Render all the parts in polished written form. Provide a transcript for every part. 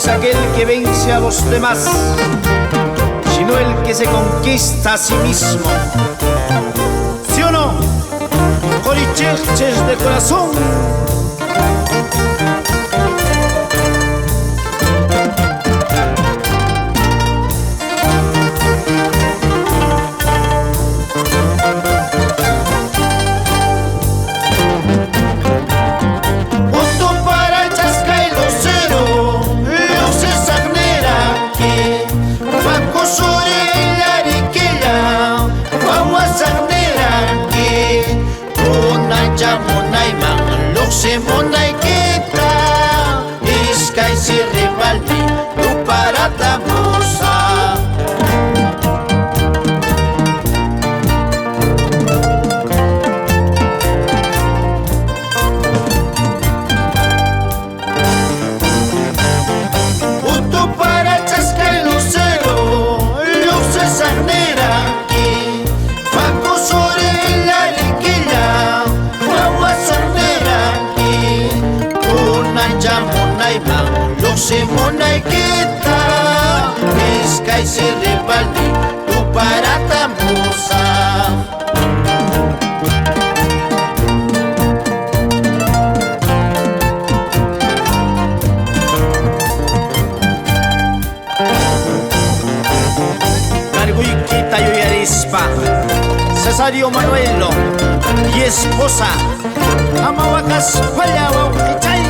es aquel que vence a los demás, sino el que se conquista a sí mismo. ¿Sí o no? Coricherches de corazón. Monay kita iskay si Rivaldi tu para tapusa. Utu para chascay lucero luces agnera aquí Faco sobre la riquilla guagua sornera Monay man, luxe monay kita Iskay si Rivaldi, tu para tamusa. Carguy kita yo yarispa Cesario Manuelo y esposa Amawakas Payawaw Kichay.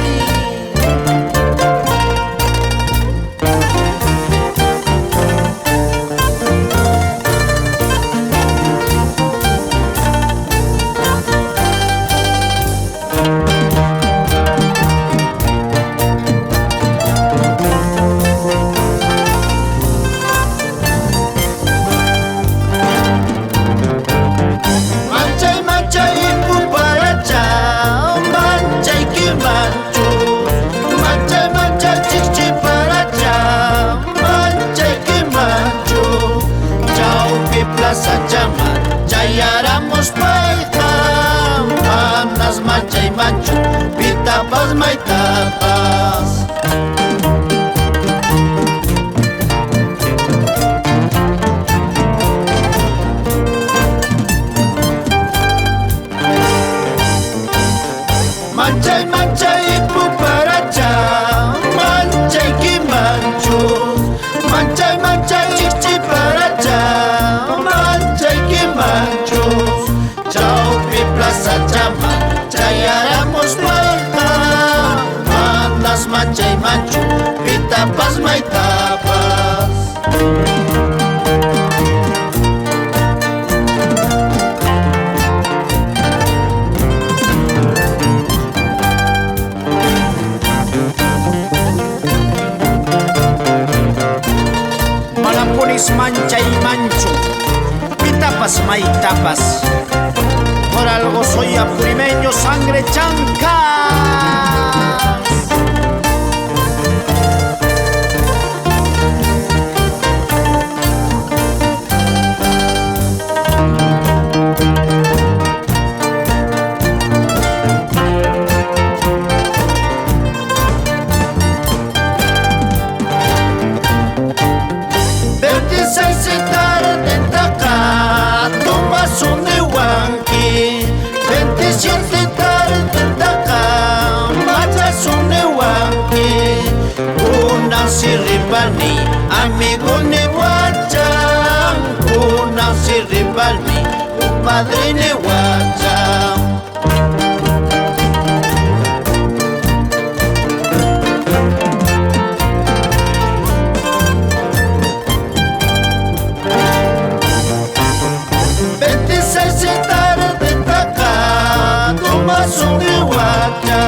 Plaza Chaman, chayaramos paita, manas mancha y mancho, pitapas maitapas. Mancha y puparacha, mancha y quimancho, mancha y chichiparacha. Plaza Chaman, chayaramos palta, manas mancha y mancho, pitapas maitapas. Malaponis mancha y mancho, pitapas maitapas. Por algo soy apurimeño, sangre chanca. Si Rivaldi, amigo Nehuacham, una si Rivaldi, un padre Nehuacham. Son de Huaca,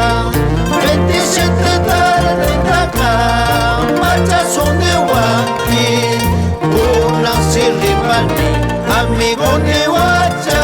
27 tarde de acá, marcha son de Huaquí, una si Rivaldi, amigo de Huacha,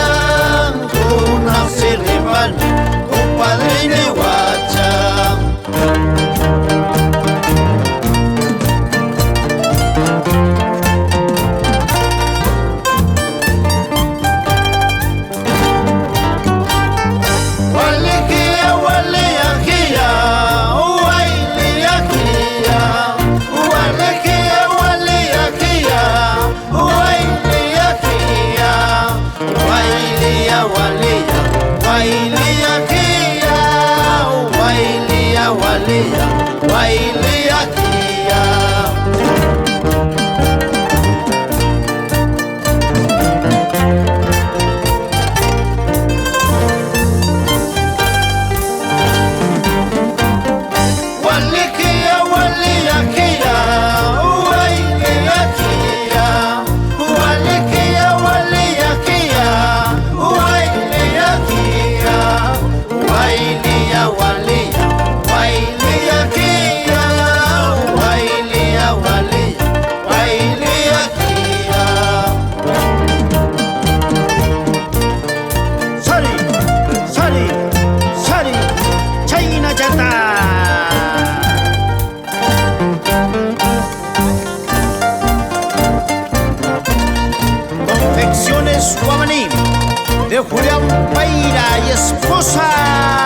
de Julián Peira y esposa.